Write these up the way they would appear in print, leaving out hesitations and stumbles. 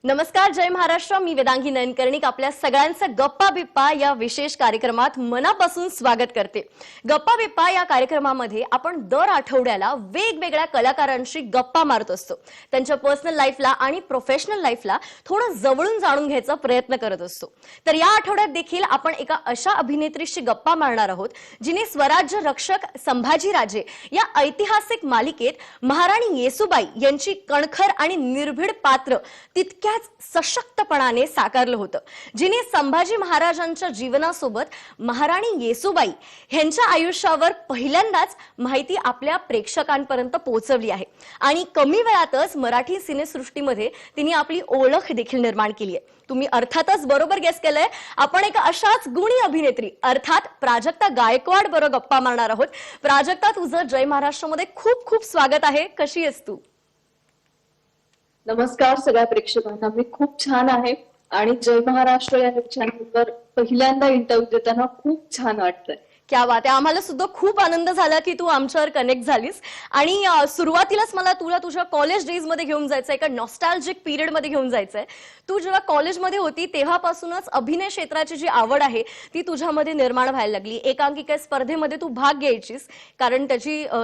नमस्कार, जय महाराष्ट्र. मी वेदांगी नयनकर्णिक आपल्या सगळ्यांचं गप्पा बिप्पा या विशेष कार्यक्रमात मनापासून स्वागत करते. गप्पा बिप्पा या कार्यक्रमामध्ये आपण दर आठवड्याला वेगवेगळ्या कलाकारांशी गप्पा मारत असतो. त्यांच्या पर्सनल लाईफला आणि प्रोफेशनल लाईफला थोडं जवळून जाणून घ्यायचा प्रयत्न करत असतो. तर या आठवड्यात देखील आपण एका अशा अभिनेत्रीशी गप्पा मारणार आहोत जिने स्वराज्य रक्षक संभाजीराजे या ऐतिहासिक मालिकेत महाराणी येसूबाई यांची कणखर आणि निर्भीड पात्र तितक्या सशक्तपणाने साकारलं होतं. जिने संभाजी महाराजांच्या जीवनासोबत महाराणी येसूबाई यांच्या आयुष्यावर पहिल्यांदाच माहिती आपल्या प्रेक्षकांपर्यंत पोहोचवली आहे आणि कमी वेळातच मराठी सिनेसृष्टीमध्ये तिने आपली ओळख देखील निर्माण केली आहे. तुम्ही अर्थातच बरोबर गेस केलंय, आपण एका अशाच गुणी अभिनेत्री अर्थात प्राजक्ता गायकवाड बरोबर गप्पा मारणार आहोत. प्राजक्ता, तुझं जय महाराष्ट्रमध्ये खूप खूप स्वागत आहे. कशी आहेस तू? नमस्कार सगळ्या प्रेक्षकांना. मी खूप छान आहे आणि जय महाराष्ट्र या चॅनलवर पहिल्यांदा इंटरव्ह्यू देताना खूप छान वाटतंय. क्या बात आहे. आम्हाला सुद्धा खूप आनंद झाला की तू आमच्यावर कनेक्ट झालीस आणि सुरुवातीलाच मला तुला तुझ्या कॉलेज डेज मध्ये घेऊन जायचंय, एका नॉस्टॅल्जिक पिरियड मध्ये घेऊन जायचंय. तू जेव्हा कॉलेजमध्ये होती तेव्हापासूनच अभिनय क्षेत्राची जी आवड आहे ती तुझ्यामध्ये निर्माण व्हायला लागली. एकांकिका स्पर्धेमध्ये तू भाग घ्यायचीस कारण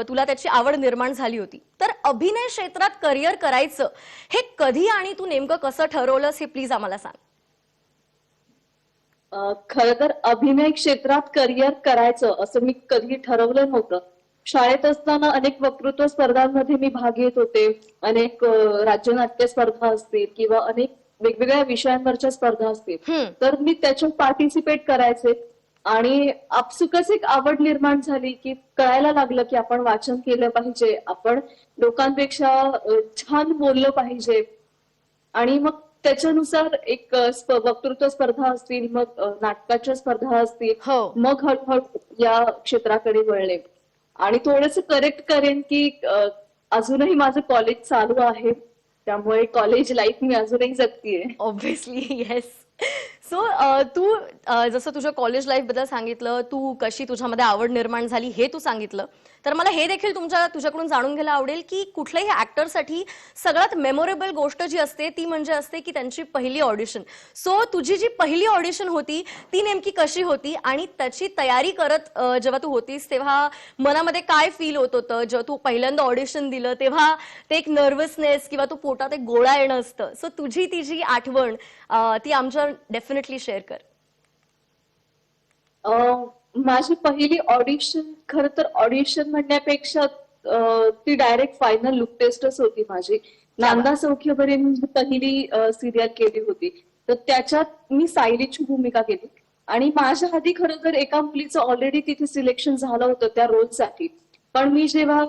तुला त्याची आवड निर्माण झाली होती. तर अभिनय क्षेत्रात करिअर करायचं हे कधी आणि तू नेमकं कसं ठरवलंस हे प्लीज आम्हाला सांग. खरं तर अभिनय क्षेत्रात करिअर करायचं असं मी कधी ठरवलं नव्हतं. शाळेत असताना अनेक वक्तृत्व स्पर्धांमध्ये मी भाग घेत होते. अनेक राज्यनाट्य स्पर्धा असतील किंवा अनेक वेगवेगळ्या विषयांवरच्या स्पर्धा असतील तर मी त्याच्यात पार्टिसिपेट करायचे आणि आपसुकच एक आवड निर्माण झाली की कळायला लागलं की आपण वाचन केलं पाहिजे, आपण लोकांपेक्षा छान बोललं पाहिजे आणि मग त्याच्यानुसार एक वक्तृत्व स्पर्धा असतील, मग नाटकाच्या स्पर्धा असतील, मग हळूहळू या क्षेत्राकडे वळले. आणि थोडंसं करेक्ट करेन की अजूनही माझं कॉलेज चालू आहे, त्यामुळे कॉलेज लाईफ मी अजूनही जगतीये. Obviously yes. सो तू जसं तुझ्या कॉलेज लाईफ बद्दल सांगितलं, तू कशी तुझ्यामध्ये आवड निर्माण झाली हे तू सांगितलं, तर मला हे देखील तुझ्याकडून जाणून घ्यायला आवडेल की कुठल्याही ऍक्टरसाठी सगळ्यात मेमोरेबल गोष्ट जी असते ती म्हणजे असते की त्यांची पहिली ऑडिशन. सो तुझी जी पहिली ऑडिशन होती ती नेमकी कशी होती आणि त्याची तयारी करत जेव्हा तू होतीस तेव्हा मनामध्ये काय फील होत होतं? जेव्हा तू पहिल्यांदा ऑडिशन दिलं तेव्हा ते एक नर्वसनेस किंवा तू पोटात एक गोळा येणं असतं. सो तुझी ती जी आठवण ती आमच्या डेफिनेटली शेअर कर. माझी पहिली ऑडिशन, खर तर ऑडिशन म्हणण्यापेक्षा ती डायरेक्ट फायनल लुक टेस्टच होती माझी. नांदा सौख्यभरे मी पहिली सिरियल केली होती, तर त्याच्यात मी सायलीची भूमिका केली आणि माझ्या आधी खरं तर एका मुलीचं ऑलरेडी तिथे सिलेक्शन झालं होतं त्या रोलसाठी. पण मी जेव्हा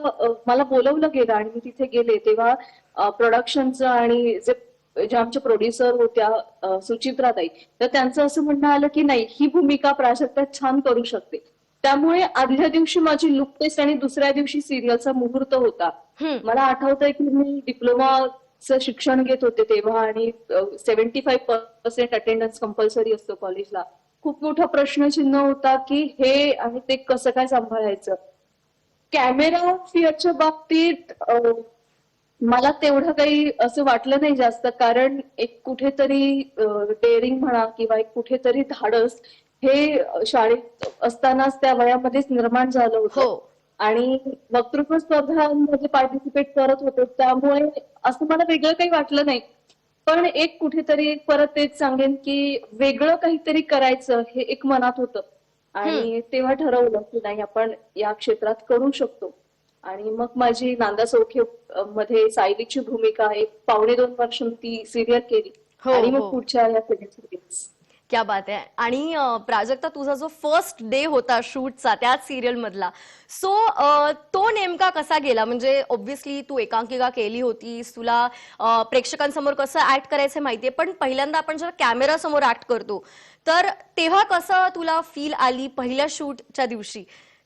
मला बोलवलं गेलं आणि मी तिथे गेले तेव्हा प्रोडक्शनचं आणि जे आमच्या प्रोड्युसर होत्या सुचित्राताई, तर त्यांचं असं म्हणणं आलं की नाही, ही भूमिका प्राजक्ता छान करू शकते. त्यामुळे आदल्या दिवशी माझी लुक टेस्ट आणि दुसऱ्या दिवशी सिरियलचा मुहूर्त होता. मला आठवतंय की मी डिप्लोमाचं शिक्षण घेत होते तेव्हा आणि 75% अटेंडन्स कंपल्सरी असतो कॉलेजला. खूप मोठा प्रश्नचिन्ह होता की हे आणि ते कसं काय सांभाळायचं. कॅमेरा फिअरच्या बाबतीत मला तेवढं काही असं वाटलं नाही जास्त, कारण एक कुठेतरी डेअरिंग म्हणा किंवा एक कुठेतरी धाडस हे शाळेत असतानाच त्या वयामध्येच निर्माण झालं होतं आणि वक्तृत्व स्पर्धांमध्ये पार्टिसिपेट करत होतो, त्यामुळे असं मला वेगळं काही वाटलं नाही. पण एक कुठेतरी परत तेच सांगेन की वेगळं काहीतरी करायचं हे एक मनात होतं आणि तेव्हा ठरवलं की नाही, आपण या क्षेत्रात करू शकतो. आणि मग माझी नांदा सौख्य मध्ये सायलीची भूमिका एक 1.5-2 वर्ष ती सिरियल केली आणि मग पुढच्या या सिरियल्स. क्या बात आहे. आणि प्राजक्ता, तुझा जो फर्स्ट डे होता शूटचा त्याच सिरियल मधला, सो तो नेमका कसा गेला? म्हणजे ऑब्व्हियसली तू एकांकिका केली होतीस, तुला प्रेक्षकांसमोर कसं ऍक्ट करायचं माहितीये, पण पहिल्यांदा आपण जेव्हा कॅमेरा समोर ऍक्ट करतो तर तेव्हा कसं तुला फील आली पहिल्या शूटच्या दिवशी?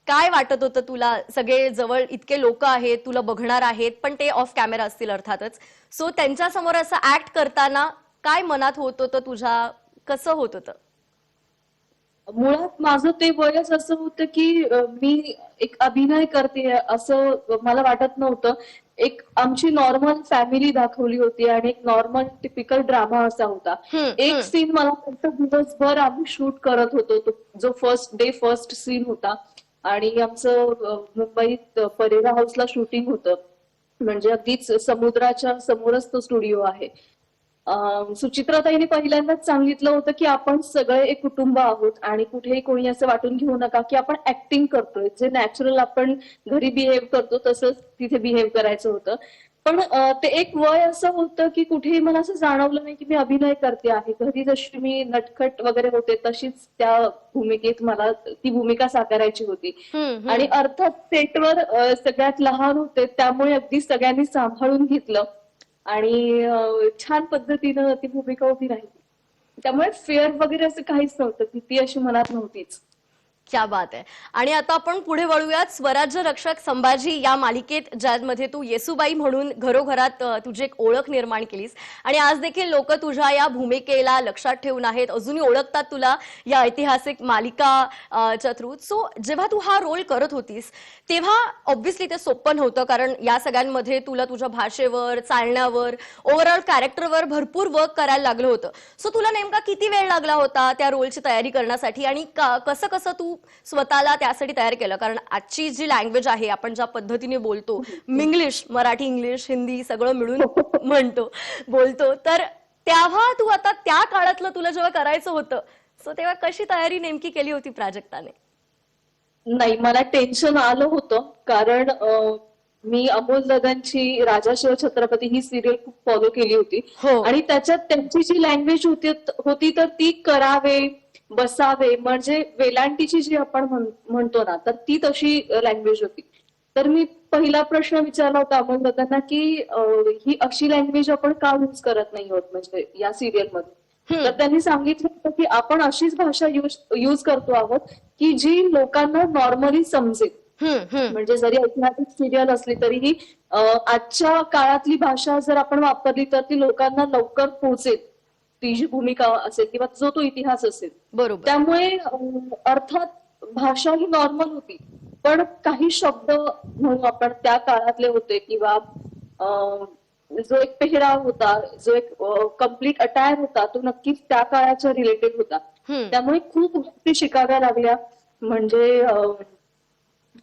काय वाटत होतं तुला? सगळे जवळ इतके लोक आहेत, तुला बघणार आहेत, पण ते ऑफ कॅमेरा असतील अर्थातच. सो त्यांच्या समोर असं ऍक्ट करताना काय मनात होत होतं तुझ्या? कसं होत होतं? मुळात माझं ते वयच असं होतं की मी एक अभिनय करते असं मला वाटत नव्हतं. एक आमची नॉर्मल फॅमिली दाखवली होती आणि एक नॉर्मल टिपिकल ड्रामा असा होता. एक हम्म. सीन मला फक्त दिवसभर आम्ही शूट करत होतो. जो फर्स्ट सीन होता आणि आमचं मुंबईत परेरा हाऊसला शूटिंग होतं. म्हणजे अगदीच समुद्राच्या समोरच तो स्टुडिओ आहे. सुचित्राताईंनी पहिल्यांदाच सांगितलं होतं की आपण सगळे एक कुटुंब आहोत आणि कुठेही कोणी असं वाटून घेऊ नका की आपण ऍक्टिंग करतोय. जे नॅचरल आपण घरी बिहेव करतो तसंच तिथे बिहेव करायचं होतं. पण ते एक वय असं होतं की कुठेही मला असं जाणवलं नाही की मी अभिनय करते आहे. घरी जशी मी नटखट वगैरे होते तशीच त्या भूमिकेत मला ती भूमिका साकारायची होती. आणि हम्म. अर्थात सेटवर सगळ्यात लहान होते त्यामुळे अगदी सगळ्यांनी सांभाळून घेतलं आणि छान पद्धतीनं ती भूमिका उभी राहिली. त्यामुळे फेअर वगैरे असं काहीच नव्हतं. भीती अशी मनात नव्हतीच. क्या बात आहे. आणि आता आपण पुढे वळूयात. स्वराज्य रक्षक संभाजी या मालिकेत ज्यामध्ये तू येसूबाई म्हणून घरोघरात तुझी एक ओळख निर्माण केलीस आणि आज देखील लोक तुझ्या या भूमिकेला लक्षात ठेवून आहेत, अजूनही ओळखतात तुला या ऐतिहासिक मालिका च्या थ्रू. सो जेव्हा तू हा रोल करत होतीस तेव्हा ऑब्व्हियसली ते सोपं नव्हतं, कारण या सगळ्यांमध्ये तुला तुझ्या भाषेवर, चालण्यावर, ओव्हरऑल कॅरेक्टरवर भरपूर वर्क करायला लागलं होतं. सो तुला नेमका किती वेळ लागला होता त्या रोलची तयारी करण्यासाठी आणि कसं कसं तू स्वतःला त्यासाठी तयार केलं? कारण आजची जी लँग्वेज आहे, आपण ज्या पद्धतीने बोलतो, मिंग्लिश, मराठी, इंग्लिश, हिंदी सगळं मिळून म्हणतो, बोलतो, तर तेव्हा तू आता त्या काळातलं तुला जेव्हा करायचं होतं, सो तेव्हा कशी तयारी नेमकी केली होती प्राजक्ताने? नाही, मला टेन्शन आलं होतं कारण मी अमोल दादांची राजा शिव छत्रपती ही सिरियल खूप फॉलो केली होती हो. आणि त्याच्यात त्यांची जी लँग्वेज होती तर ती करावे, बसावे म्हणजे वेलांटीची जी आपण म्हणतो ना, तर ती तशी लँग्वेज होती. तर मी पहिला प्रश्न विचारला होता अमोल दादांना की ही अशी लँग्वेज आपण का यूज करत नाही आहोत म्हणजे या सिरियलमध्ये. तर हम्म. त्यांनी सांगितलं होतं की आपण अशीच भाषा यूज करतो आहोत की जी लोकांना नॉर्मली समजेल. हम्म. म्हणजे जरी ऐतिहासिक सिरियल असली तरीही आजच्या काळातली भाषा जर आपण वापरली तर ती लोकांना लवकर पोहोचेल. ती जी भूमिका असेल किंवा जो तो इतिहास असेल. बरोबर. त्यामुळे अर्थात भाषा ही नॉर्मल होती. पण काही शब्द म्हणून आपण त्या काळातले होते किंवा जो एक पेहराव होता, जो एक कम्प्लीट अटायर होता, तो नक्कीच त्या काळाच्या रिलेटेड होता. हम्म. त्यामुळे खूप गोष्टी शिकाव्या लागल्या. म्हणजे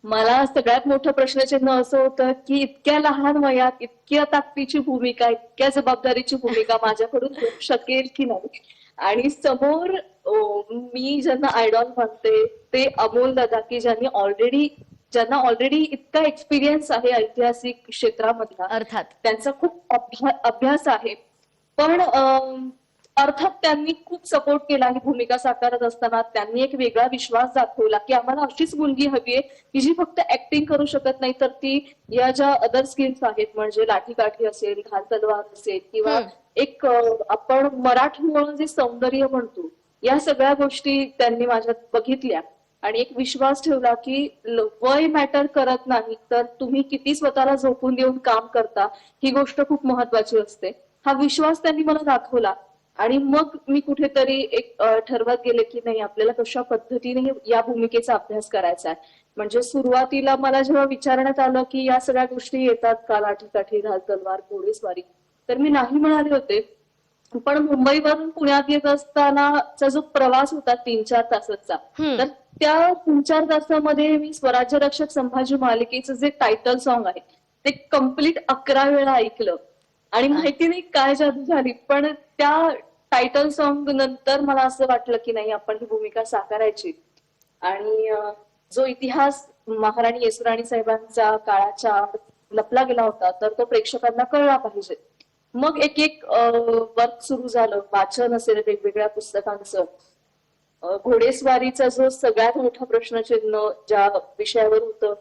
मला सगळ्यात मोठं प्रश्नचिन्ह असं होतं की इतक्या लहान वयात इतक्या ताकदीची भूमिका, इतक्या जबाबदारीची भूमिका माझ्याकडून होऊ शकेल की नाही. आणि समोर मी ज्यांना आयडॉल मानते ते अमोल दादा की ज्यांना ऑलरेडी इतका एक्सपिरियन्स आहे ऐतिहासिक क्षेत्रामधला, अर्थात. त्यांचा खूप अभ्यास आहे. पण अर्थात त्यांनी खूप सपोर्ट केला ही भूमिका साकारत असताना. त्यांनी एक वेगळा विश्वास दाखवला की आम्हाला अशीच मुलगी हवी आहे की जी फक्त ऍक्टिंग करू शकत नाही तर ती या ज्या अदर स्किल्स आहेत म्हणजे लाठीकाठी असेल, धार तलवार असेल किंवा एक आपण मराठमोळं जे सौंदर्य म्हणतो या सगळ्या गोष्टी त्यांनी माझ्यात बघितल्या आणि एक विश्वास ठेवला की वय मॅटर करत नाही तर तुम्ही किती स्वतःला झोकून देऊन काम करता ही गोष्ट खूप महत्वाची असते. हा विश्वास त्यांनी मला दाखवला आणि मग मी कुठेतरी एक ठरवत गेले की नाही आपल्याला कशा पद्धतीने या भूमिकेचा अभ्यास करायचा आहे. म्हणजे सुरुवातीला मला जेव्हा विचारण्यात आलं की या सगळ्या गोष्टी येतात का, लाठीकाठी, ढाल तलवार, घोडेस्वारी, तर मी नाही म्हणाले होते. पण मुंबईवरून पुण्यात येत असतानाचा जो प्रवास होता 3-4 तासाचा, तर त्या 3-4 तासामध्ये मी स्वराज्य रक्षक संभाजी मालिकेचं जे टायटल सॉन्ग आहे ते कम्प्लीट 11 वेळा ऐकलं आणि माहिती नाही काय जादू झाली. पण त्या टायटल सॉन्ग नंतर मला असं वाटलं की नाही आपण ही भूमिका साकारायची आणि जो इतिहास महाराणी येसुराणी साहेबांचा काळाच्या लपला गेला होता तर तो प्रेक्षकांना कळला पाहिजे. मग एक एक वर्क सुरू झालं. वाचन असेल वेगवेगळ्या पुस्तकांचं, घोडेस्वारीचा जो सगळ्यात मोठा प्रश्नचिन्ह ज्या विषयावर होतं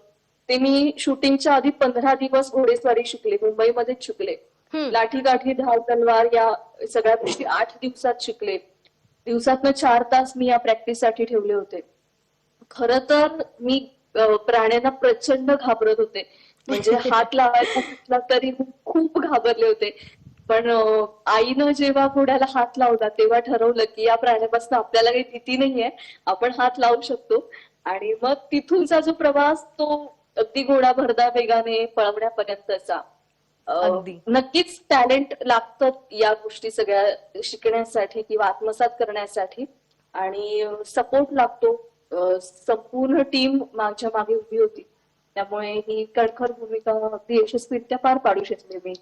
ते मी शूटिंगच्या आधी 15 दिवस घोडेस्वारी शिकले, मुंबईमध्येच शिकले. लाठीकाठी, ढाल तलवार या सगळ्या गोष्टी 8 दिवसात शिकले. दिवसातनं 4 तास मी या प्रॅक्टिससाठी ठेवले होते. खरं तर मी प्राण्यांना प्रचंड घाबरत होते. म्हणजे हात लावायचा म्हटला तरी खूप घाबरले होते. पण आईनं जेव्हा घोड्याला हात लावला तेव्हा ठरवलं की या प्राण्यापासून आपल्याला काही भीती नाहीये, आपण हात लावू शकतो. आणि मग तिथूनचा जो प्रवास तो अगदी घोडा भरदा वेगाने पळवण्यापर्यंतचा. अगदी. नक्कीच टॅलेंट लागतं या गोष्टी सगळ्या शिकण्यासाठी किंवा आत्मसात करण्यासाठी. आणि सपोर्ट लागतो. संपूर्ण टीम माझ्या मागे उभी होती, त्यामुळे ही कणखर भूमिका अगदी यशस्वीरित्या पार पाडू शकले मी.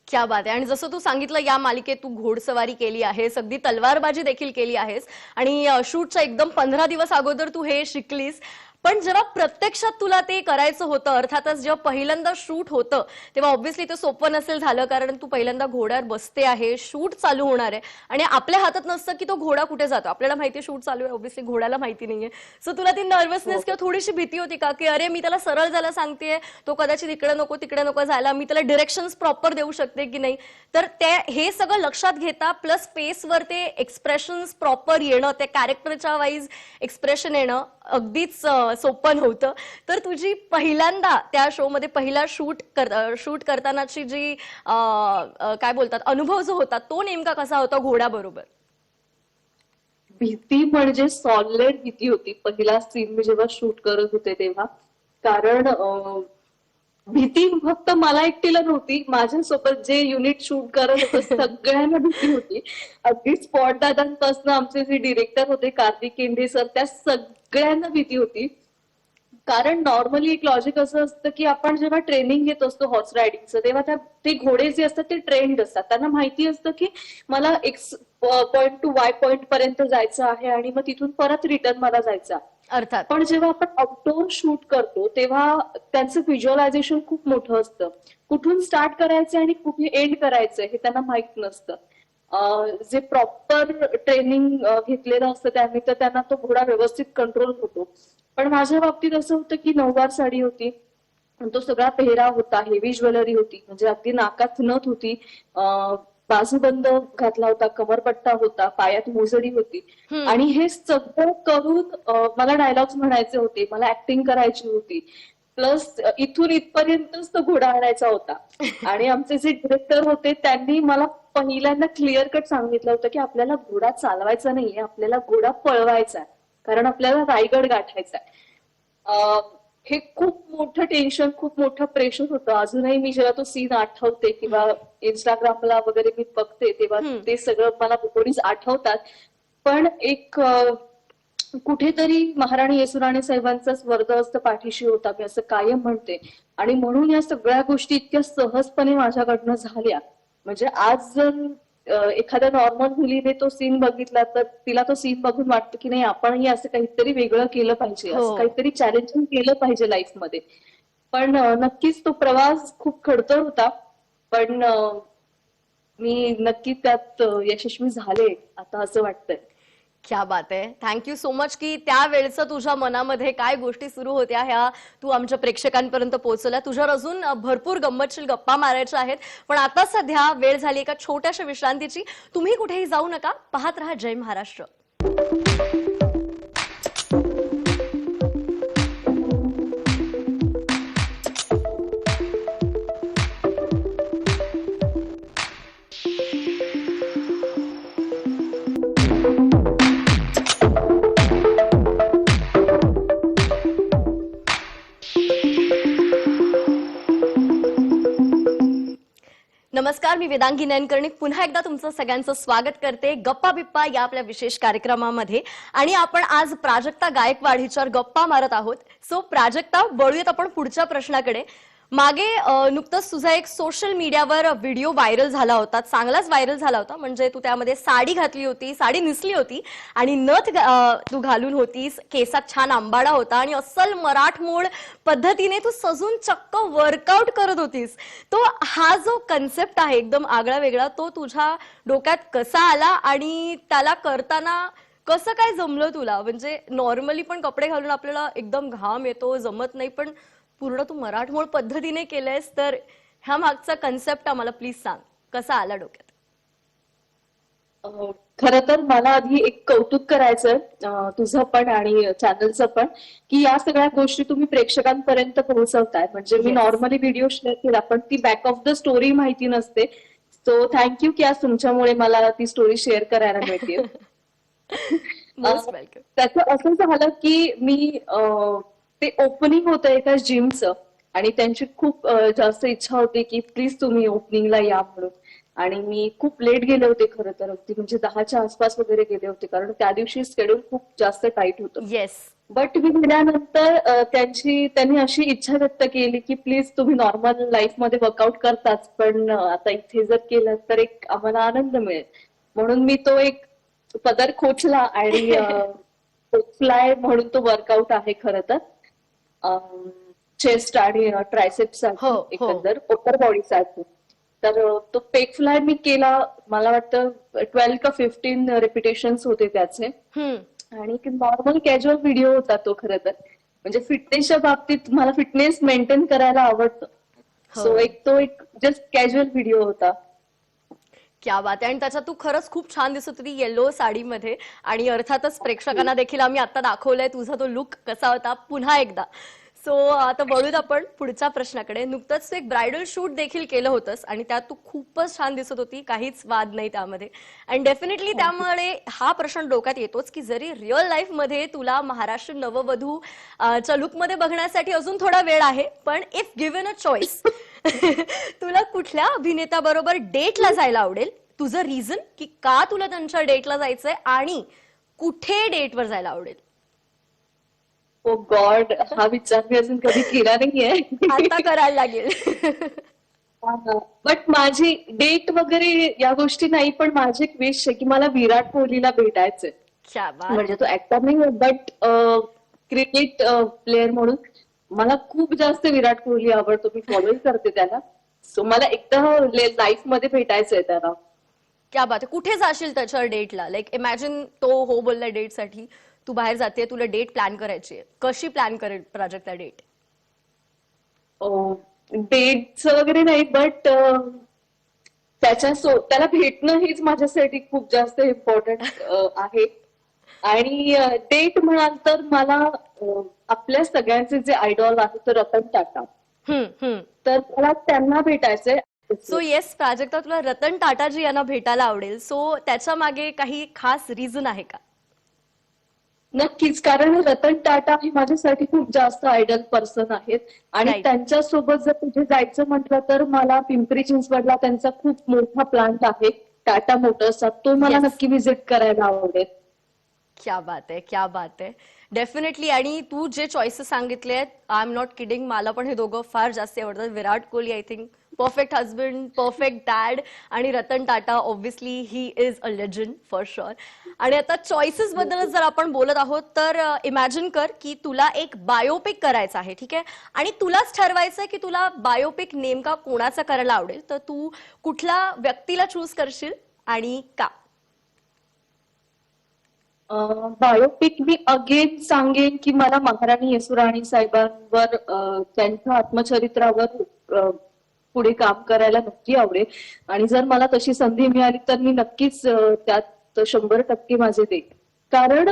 क्या बात आहे. आणि जसं तू सांगितलं, या मालिकेत तू घोडसवारी केली आहेस, अगदी तलवारबाजी देखील केली आहेस आणि शूटच्या एकदम 15 दिवस अगोदर तू हे शिकलीस. पण जेव्हा प्रत्यक्षात तुला ते करायचं होतं, अर्थातच जेव्हा पहिल्यांदा शूट होतं तेव्हा ऑब्व्हियसली ते सोपं नसेल झालं, कारण तू पहिल्यांदा घोड्यावर बसते आहे, शूट चालू होणार आहे आणि आपल्या हातात नसतं की तो घोडा कुठे जातो. आपल्याला माहिती शूट चालू आहे, ऑब्व्हियसली घोड्याला माहिती नाहीये. सो तुला ती नर्वसनेस किंवा थोडीशी भीती होती का, की अरे मी त्याला सरळ जायला सांगतेय, तो कदाचित तिकडे नको जायला, मी त्याला डिरेक्शन्स प्रॉपर देऊ शकते की नाही. तर ते हे सगळं लक्षात घेता प्लस फेसवर ते एक्सप्रेशन्स प्रॉपर येणं, त्या कॅरेक्टरच्या वाईज एक्सप्रेशन येणं अगदीच सोपं नव्हतं. तर तुझी पहिल्यांदा त्या शो मध्ये पहिला शूट करतानाची जी काय बोलतात अनुभव जो होता तो नेमका कसा होता घोड्याबरोबर? भीती म्हणजे सॉलिड भीती होती. पहिला सीन मी जेव्हा शूट करत होते तेव्हा. कारण भीती फक्त मला एकटीला नव्हती, माझ्यासोबत जे युनिट शूट करत होतं सगळ्यांना भीती होती. अगदी स्पॉट दादांपासून आमचे जे डिरेक्टर होते कार्तिक केंद्रे सर, त्या सगळ्यांना भीती होती. कारण नॉर्मली एक लॉजिक असं असतं की आपण जेव्हा ट्रेनिंग घेत असतो हॉर्स रायडिंगचं, तेव्हा ते घोडे जे असतात ते ट्रेन्ड असतात. त्यांना माहिती असतं की मला x point two Y point पर्यंत जायचं आहे आणि मग तिथून परत रिटर्न मला जायचं आहे. अर्थात. पण जेव्हा आपण आउटडोर शूट करतो तेव्हा त्यांचं व्हिज्युअलायझेशन खूप मोठं असतं. कुठून स्टार्ट करायचं आणि कुठे एंड करायचं हे त्यांना माहित नसतं. जे प्रॉपर ट्रेनिंग घेतलेलं असतं त्यांनी, तर त्यांना तो घोडा व्यवस्थित कंट्रोल होतो. पण माझ्या बाबतीत असं होतं की नऊवार साडी होती, तो सगळा पेहराव होता, हेवी ज्वेलरी होती, म्हणजे अगदी नाकात नथ होती, बाजूबंद घातला होता, कमरपट्टा होता, पायात मोजडी होती. आणि हे सगळं करून मला डायलॉग्स म्हणायचे होते, मला ऍक्टिंग करायची होती, प्लस इथून इथपर्यंतच तो घोडा आणायचा होता. आणि आमचे जे डिरेक्टर होते त्यांनी मला पहिल्यांदा क्लिअर कट सांगितलं होतं की आपल्याला घोडा चालवायचा नाहीये, आपल्याला घोडा पळवायचा आहे, कारण आपल्याला रायगड गाठायचा आहे. हे खूप मोठं टेन्शन, खूप मोठं प्रेशर होतं. अजूनही मी जेव्हा तो सीन आठवते किंवा इंस्टाग्रामला वगैरे मी बघते तेव्हा ते सगळं मला मेमोरीज आठवतात. पण एक कुठेतरी महाराणी येसुराणी साहेबांचाच वरदहस्त पाठीशी होता, मी असं कायम म्हणते. आणि म्हणून या सगळ्या गोष्टी इतक्या सहजपणे माझ्याकडनं झाल्या. म्हणजे आज जर एखाद्या नॉर्मल मुलीने तो सीन बघितला तर तिला तो सीन बघून वाटतं की नाही आपणही असं काहीतरी वेगळं केलं पाहिजे, असं काहीतरी चॅलेंजिंग केलं पाहिजे लाईफमध्ये. पण नक्कीच तो प्रवास खूप खडतर होता. पण मी नक्की त्यात यशस्वी झाले आता असं वाटतंय. क्या बात आहे. थँक्यू सो मच की त्यावेळेचं तुझ्या मनामध्ये काय गोष्टी सुरू होत्या ह्या तू आमच्या प्रेक्षकांपर्यंत पोहोचवल्या. तुझ्यावर अजून भरपूर गंमतशीर गप्पा मारायच्या आहेत, पण आता सध्या वेळ झाली एका छोट्याशा विश्रांतीची. तुम्ही कुठेही जाऊ नका, पाहत रहा जय महाराष्ट्र. नमस्कार, मी वेदांगी नयनकर्णिक पुन्हा एकदा तुमचं सगळ्यांचं स्वागत करते गप्पा बिप्पा या आपल्या विशेष कार्यक्रमामध्ये. आणि आपण आज प्राजक्ता गायकवाड हिच्यावर गप्पा मारत आहोत. सो प्राजक्ता, वळूयात आपण पुढच्या प्रश्नाकडे. मागे नुकतंच तुझा एक सोशल मीडियावर व्हिडिओ व्हायरल झाला होता, चांगलाच व्हायरल झाला होता. म्हणजे तू त्यामध्ये साडी घातली होती, साडी नेसली होती आणि नथ तू घालून होतीस, केसात छान आंबाडा होता आणि अस्सल मराठमोळ पद्धतीने तू सजून चक्क वर्कआउट करत होतीस. तो हा जो कन्सेप्ट आहे एकदम आगळा वेगळा, तो तुझ्या डोक्यात कसा आला आणि त्याला करताना कसं काय जमलं तुला? म्हणजे नॉर्मली पण कपडे घालून आपल्याला एकदम घाम येतो, जमत नाही, पण पूर्ण तू मराठमोळ पद्धतीने केलंयस, तर ह्या मागचा कन्सेप्ट आम्हाला प्लीज सांग, कसा आला डोक्यात? खरं तर मला आधी एक कौतुक करायचं तुझं पण आणि चॅनलचं पण, की या सगळ्या गोष्टी तुम्ही प्रेक्षकांपर्यंत पोहोचवताय. म्हणजे मी Yes. नॉर्मली व्हिडिओ शेअर केला पण ती बॅक ऑफ द स्टोरी माहिती नसते. सो थँक्यू की आज तुमच्यामुळे मला ती स्टोरी शेअर करायला मिळते. Most welcome. त्याचं असं झालं की ते ओपनिंग होतं एका जिमचं आणि त्यांची खूप जास्त इच्छा होती की प्लीज तुम्ही ओपनिंगला या म्हणून. आणि मी खूप लेट गेले होते खरं तर, अगदी म्हणजे 10च्या आसपास वगैरे गेले होते, कारण त्या दिवशी शेड्यूल खूप जास्त टाईट होतं. येस. बट मी गेल्यानंतर त्यांनी अशी इच्छा व्यक्त केली की प्लीज तुम्ही नॉर्मल लाईफमध्ये वर्कआउट करताच, पण आता इथे जर केलं तर एक आम्हाला आनंद मिळेल. म्हणून मी तो एक पदर खोचला आणि फ्लाय म्हणून तो वर्कआउट आहे खरं तर, चेस्ट आणि ट्रायसेप्ससाठी हो, हो. एकंदर अप्पर बॉडीसाठी. तर तो पेक फ्लाय मी केला, मला वाटतं 12 का 15 रिपिटेशन्स होते त्याचे. हम्म. आणि नॉर्मल कॅज्युअल व्हिडिओ होता तो खरं तर. म्हणजे फिटनेसच्या बाबतीत मला फिटनेस मेंटेन करायला आवडतं. सो हो. तो एक जस्ट कॅज्युअल व्हिडिओ होता. क्या बात आहे. आणि त्याच्यात तू खरंच खूप छान दिसत होती येलो साडीमध्ये. आणि अर्थातच प्रेक्षकांना देखील आम्ही आता दाखवलंय तुझा तो लुक कसा होता पुन्हा एकदा. सो आता वळून आपण पुढच्या प्रश्नाकडे. नुकतंच तू एक ब्रायडल शूट देखील केलं होतंस आणि त्यात तू खूपच छान दिसत होती, काहीच वाद नाही त्यामध्ये. आणि डेफिनेटली त्यामुळे हा प्रश्न डोक्यात येतोच की जरी रिअल लाईफ मध्ये तुला महाराष्ट्र नववधू च्या लुकमध्ये बघण्यासाठी अजून थोडा वेळ आहे, पण इफ गिव्हन अ चॉईस तुला कुठल्या अभिनेत्याबरोबर डेटला जायला आवडेल? तुझं रिझन की का तुला त्यांच्या डेटला जायचंय आणि कुठे डेटवर जायला आवडेल? ओ गॉड, हा विचार मी अजून कधी केला नाहीये. आता करायला लागेल. बट माझी डेट वगैरे या गोष्टी नाही, पण माझी एक विश आहे की मला विराट कोहलीला भेटायचंय. क्या बात. म्हणजे तो ऍक्टर नाही बट क्रिकेट प्लेअर म्हणून मला खूप जास्त विराट कोहली आवडतो. मी फॉलोही करते त्याला. सो मला एकदा लाईफ मध्ये भेटायचंय त्याला. क्या बात आहे. कुठे जाशील त्याच्या डेटला? लाईक इमॅजिन तो हो बोललाय डेटसाठी, तू बाहेर जाते, तुला डेट प्लॅन करायची आहे, कशी प्लॅन करेल प्राजक्ता डेट? डेटचं वगैरे नाही, बट त्याला भेटणं हेच माझ्यासाठी खूप जास्त इम्पॉर्टंट आहे. आणि डेट म्हणाल तर मला आपल्या सगळ्यांचे जे आयडॉल आहेत तर रतन टाटा, हम्म. तर मला त्यांना भेटायचंय. सो येस प्राजक्ता, तुला रतन टाटाजी यांना भेटायला आवडेल. सो त्याच्या मागे काही खास रिझन आहे का? नक्कीच, कारण रतन टाटा हे माझ्यासाठी खूप जास्त आयडल पर्सन आहेत. आणि राईट. त्यांच्यासोबत जर कुठे जायचं म्हटलं तर मला पिंपरी चिंचवडला त्यांचा खूप मोठा प्लांट आहे टाटा मोटर्सचा, तो मला येस. नक्की व्हिजिट करायला आवडेल. क्या बात आहे, क्या बात आहे. डेफिनेटली. आणि तू जे चॉईसेस सांगितले आहेत, आय एम नॉट किडिंग, मला पण हे दोघं फार जास्त आवडतात. Virat Kohli I think perfect husband, perfect dad. आणि Ratan Tata obviously he is a legend for sure. आणि आता चॉईसेस बद्दलच जर आपण बोलत आहोत तर इमॅजिन कर की तुला एक बायोपिक करायचा आहे, ठीक आहे, आणि तुलाच ठरवायचं आहे की तुला बायोपिक नेमका कोणाचा करायला आवडेल, तर तू कुठल्या व्यक्तीला चूज करशील आणि का? बायोपिक मी अगेन सांगेन की मला महाराणी येसुराणी साहेबांवर, त्यांच्या आत्मचरित्रावर पुढे काम करायला नक्की आवडेल. आणि जर मला तशी संधी मिळाली तर मी नक्कीच त्यात 100% माझे देईन. कारण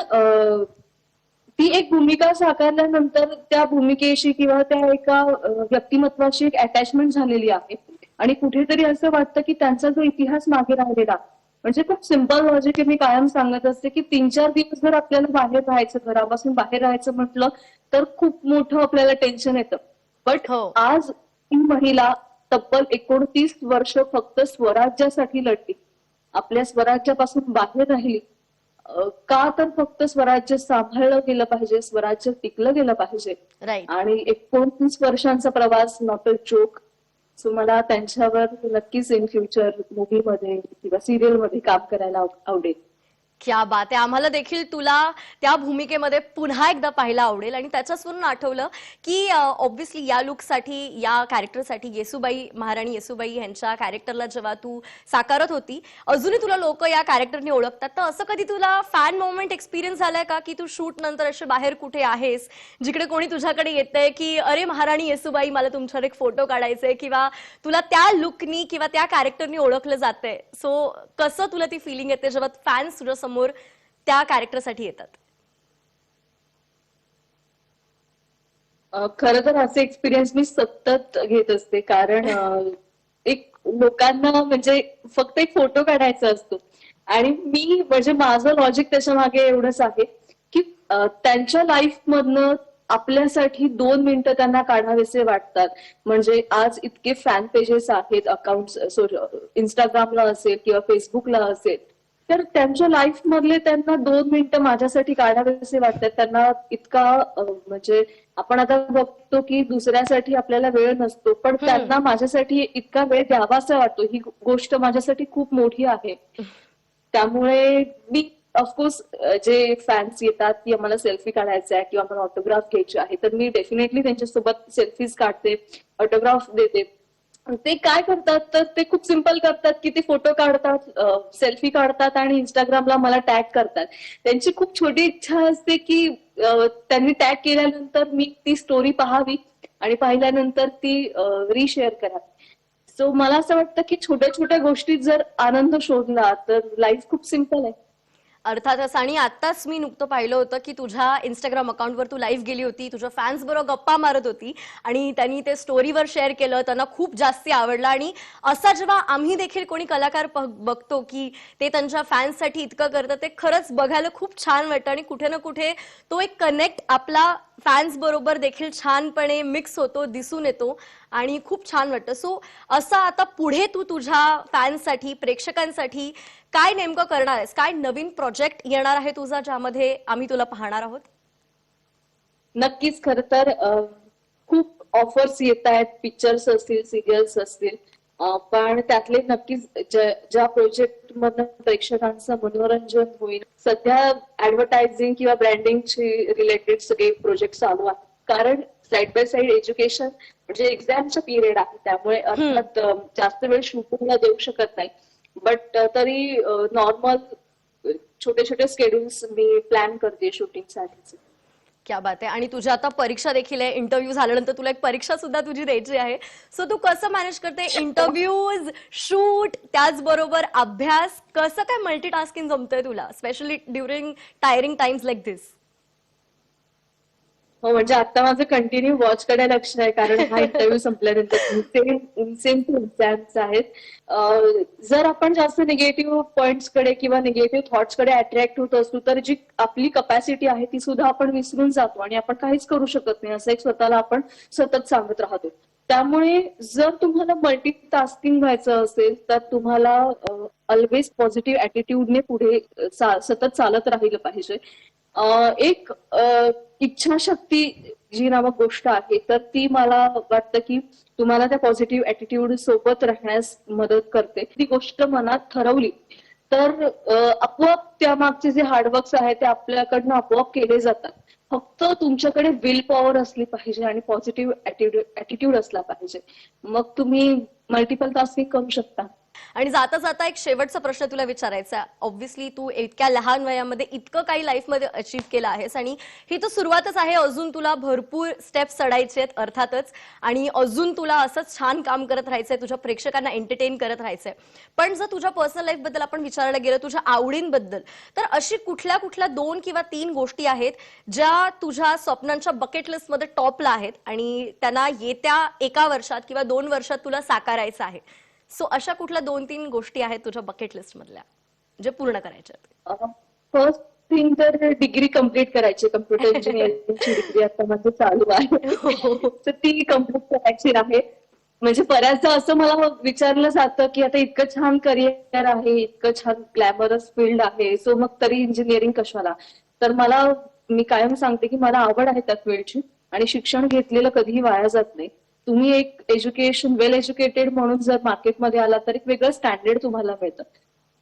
ती एक भूमिका साकारल्यानंतर त्या भूमिकेशी किंवा त्या एका व्यक्तिमत्वाशी एक अटॅचमेंट झालेली आहे. आणि कुठेतरी असं वाटतं की त्यांचा जो इतिहास मागे राहिलेला, म्हणजे खूप सिम्पल लॉजिक आहे, मी कायम सांगत असते की 3-4 दिवस जर आपल्याला बाहेर राहायचं, घरापासून बाहेर राहायचं म्हटलं तर खूप मोठं आपल्याला टेन्शन येतं. बट हो. आज ही महिला तब्बल 29 वर्ष फक्त स्वराज्यासाठी लढली, आपल्या स्वराज्यापासून बाहेर राहिली. का तर फक्त स्वराज्य सांभाळलं गेलं पाहिजे, स्वराज्य टिकलं गेलं पाहिजे. राईट. आणि 29 वर्षांचा प्रवास नॉट अ जोक. सो मला त्यांच्यावर नक्कीच इन फ्युचर मूवीमध्ये किंवा सिरियल मध्ये काम करायला आवडेल. क्या बात आहे. आम्हाला देखील तुला त्या भूमिकेमध्ये पुन्हा एकदा पाहायला आवडेल. आणि त्याच्याचवरून आठवलं की ऑब्व्हियसली या लुकसाठी, या कॅरेक्टरसाठी, येसुबाई, महाराणी येसुबाई यांच्या कॅरेक्टरला जेव्हा तू साकारत होती, अजूनही तुला लोक या कॅरेक्टरने ओळखतात. तर असं कधी तुला फॅन मोमेंट एक्सपिरियन्स झालाय का की तू शूट नंतर असे बाहेर कुठे आहेस, जिकडे कोणी तुझ्याकडे येतंय की अरे महाराणी येसुबाई मला तुमच्यावर एक फोटो काढायचंय, किंवा तुला त्या लुकनी किंवा त्या कॅरेक्टरनी ओळखलं जातंय? सो कसं तुला ती फिलिंग येते जेव्हा फॅन्स तुझ्या समोर त्या कॅरेक्टरसाठी येतात? खरं तर असे एक्सपिरियन्स मी सतत घेत असते, कारण एक लोकांना म्हणजे फक्त एक फोटो काढायचा असतो आणि मी म्हणजे माझं लॉजिक त्याच्या मागे एवढंच आहे की त्यांच्या लाईफ मधनं आपल्यासाठी 2 मिनिटं त्यांना काढावेसे वाटतात. म्हणजे आज इतके फॅन पेजेस आहेत, अकाउंट इंस्टाग्रामला असेल किंवा फेसबुकला असेल, तर त्यांच्या लाईफ मधले त्यांना 2 मिनिटं माझ्यासाठी काढावेसे वाटतात. त्यांना इतका म्हणजे आपण आता बघतो की दुसऱ्यासाठी आपल्याला वेळ नसतो, पण त्यांना माझ्यासाठी इतका वेळ द्यावासा वाटतो. ही गोष्ट माझ्यासाठी खूप मोठी आहे. त्यामुळे मी ऑफकोर्स जे फॅन्स येतात की आम्हाला सेल्फी काढायचा आहे किंवा आम्हाला ऑटोग्राफ घ्यायची आहे, तर मी डेफिनेटली त्यांच्यासोबत सेल्फीज काढते, ऑटोग्राफ देते. ते काय करतात तर ते खूप सिम्पल करतात की ते फोटो काढतात, सेल्फी काढतात आणि इंस्टाग्रामला मला टॅग करतात. त्यांची खूप छोटी इच्छा असते की त्यांनी टॅग केल्यानंतर मी ती स्टोरी पाहावी आणि पाहिल्यानंतर ती रिशेअर करावी. सो मला असं वाटतं की छोट्या छोट्या गोष्टीत जर आनंद शोधला तर लाईफ खूप सिम्पल आहे. अर्थातच. आणि आत्ताच मी नुकतं पाहिलं होतं की तुझ्या इंस्टाग्राम अकाउंटवर तू लाईव्ह गेली होती, तुझ्या फॅन्स बरोबर गप्पा मारत होती आणि त्यांनी ते स्टोरीवर शेअर केलं, त्यांना खूप जास्ती आवडलं. आणि असा जेव्हा आम्ही देखील कोणी कलाकार बघतो की ते त्यांच्या फॅन्ससाठी इतकं करतं, ते खरंच बघायला खूप छान वाटतं आणि कुठे ना कुठे तो एक कनेक्ट आपला फॅन्स बरोबर देखील छानपणे मिक्स होतो, दिसून येतो आणि खूप छान वाटतं. सो असं आता पुढे तू तुझ्या फॅन्ससाठी, प्रेक्षकांसाठी काय नेमकं करणार आहेस? काय नवीन प्रोजेक्ट येणार आहे तुझा, ज्यामध्ये आम्ही तुला पाहणार आहोत? नक्कीच. खरं तर खूप ऑफर्स येत आहेत, पिक्चर्स असतील, सिरियल्स असतील, पण त्यातले नक्कीच ज्या प्रोजेक्ट मधून प्रेक्षकांचं मनोरंजन होईल, सध्या ऍडव्हर्टायझिंग किंवा ब्रँडिंगशी रिलेटेड सगळे प्रोजेक्ट चालू आहेत. कारण साइड बाय साइड एज्युकेशन म्हणजे एक्झामचा पिरियड आहे, त्यामुळे अर्थात जास्त वेळ शूटिंगला देऊ शकत नाही. बट तरी नॉर्मल छोटे छोटे स्केड्युल्स मी प्लॅन करते शूटिंगसाठीचे. क्या बात आहे. आणि तुझ्या आता परीक्षा देखील आहे, इंटरव्ह्यू झाल्यानंतर तुला एक परीक्षा सुद्धा तुझी द्यायची आहे. सो तू कसं मॅनेज करते इंटरव्ह्यूज, शूट, त्याचबरोबर अभ्यास? कसं काय मल्टीटास्किंग जमतंय तुला, specially during tiring times like this? हो, म्हणजे आता माझं कंटिन्यू वॉच कडे लक्ष आहे, कारण हा इंटरव्ह्यू संपल्यानंतर सेम एक्झाम्स आहेत. जर आपण जास्त निगेटिव्ह पॉइंट्स कडे किंवा निगेटिव्ह थॉट्स कडे अट्रॅक्ट होत असू, तर जी आपली कपॅसिटी आहे ती सुद्धा आपण विसरून जातो आणि आपण काहीच करू शकत नाही, असं एक स्वतःला आपण सतत सांगत राहतो. त्यामुळे जर तुम्हाला मल्टीटास्किंग व्हायचं असेल, तर तुम्हाला ऑलवेज पॉझिटिव्ह ऍटिट्यूडने पुढे सतत चालत राहिलं पाहिजे. एक इच्छाशक्ती जी नामक गोष्ट आहे, तर ती मला वाटतं की तुम्हाला त्या पॉझिटिव्ह ऍटिट्यूड सोबत राहण्यास मदत करते. ती गोष्ट मनात ठरवली तर आपोआप त्या मागचे जे हार्डवर्क्स आहेत ते आपल्याकडनं आपोआप केले जातात. फक्त तुमच्याकडे विल पॉवर असली पाहिजे आणि पॉझिटिव्ह ऍटिट्यूड असला पाहिजे. मग तुम्ही मल्टिपल टास्किंग करू शकता. आणि जाता जाता एक शेवटचा प्रश्न तुला विचारायचा आहे. ऑब्व्हियसली तू इतक्या लहान वयामध्ये इतकं काही लाईफमध्ये अचीव्ह केलं आहेस आणि ही तर सुरुवातच आहे. अजून तुला भरपूर स्टेप्स चढायचे आहेत अर्थातच, आणि अजून तुला असंच छान काम करत राहायचंय, तुझ्या प्रेक्षकांना एंटरटेन करत राहायचंय. पण जर तुझ्या पर्सनल लाईफ बद्दल आपण विचारायला गेलो, तुझ्या आवडींबद्दल, तर अशी कुठल्या कुठल्या 2 किंवा 3 गोष्टी आहेत ज्या तुझ्या स्वप्नांच्या बकेट लिस्टमध्ये टॉपला आहेत आणि त्यांना येत्या 1 वर्षात किंवा 2 वर्षात तुला साकारायचं आहे? सो अशा कुठल्या 2-3 गोष्टी आहेत तुझ्या बकेट लिस्ट मधल्या, जे पूर्ण करायच्या? फर्स्ट थिंग तर डिग्री कम्प्लीट करायची, कम्प्युटर इंजिनिअरिंगची डिग्री आता माझं चालू आहे. तर ती कम्प्लीट करायची आहे. म्हणजे बऱ्याचदा असं मला विचारलं जातं की आता इतकं छान करिअर आहे, इतकं छान ग्लॅमरस फील्ड आहे, सो मग तरी इंजिनिअरिंग कशाला? तर मी कायम सांगते की मला आवड आहे त्या फील्डची आणि शिक्षण घेतलेलं कधीही वाया जात नाही. तुम्ही एक वेल एज्युकेटेड म्हणून जर मार्केटमध्ये आला तर एक वेगळं स्टँडर्ड तुम्हाला मिळतं.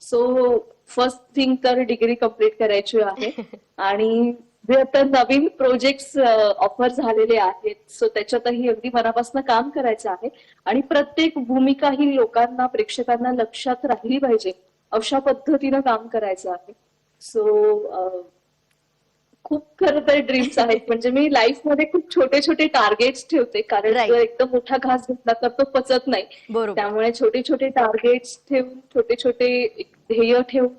सो फर्स्ट थिंग तर डिग्री कम्प्लीट करायची आहे. आणि जे आता नवीन प्रोजेक्ट्स ऑफर झालेले आहेत, सो त्याच्यातही अगदी मनापासून काम करायचं आहे आणि प्रत्येक भूमिका ही लोकांना, प्रेक्षकांना लक्षात राहिली पाहिजे, अशा पद्धतीनं काम करायचं आहे. सो खूप खरं तर ड्रीम्स आहेत. म्हणजे मी लाईफ मध्ये खूप छोटे छोटे टार्गेट्स ठेवते, कारण जर राईट. एकदम मोठा घास घेतला तर तो पचत नाही. बरोबर. त्यामुळे छोटे छोटे टार्गेट्स ठेवून, छोटे छोटे ध्येय ठेवून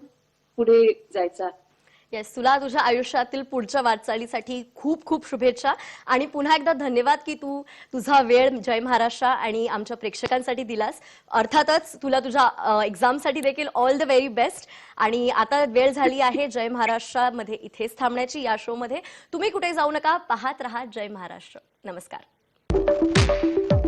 पुढे जायचं आहे. येस, तुला तुझ्या आयुष्यातील पुढच्या वाटचालीसाठी खूप खूप शुभेच्छा आणि पुन्हा एकदा धन्यवाद की तू तुझा वेळ जय महाराष्ट्र आणि आमच्या प्रेक्षकांसाठी दिलास. अर्थातच तुला तुझ्या एक्झामसाठी देखील ऑल द व्हेरी बेस्ट. आणि आता वेळ झाली आहे जय महाराष्ट्रामध्ये इथेच थांबण्याची. या शो मध्ये तुम्ही कुठे जाऊ नका, पाहत रहा जय महाराष्ट्र. नमस्कार.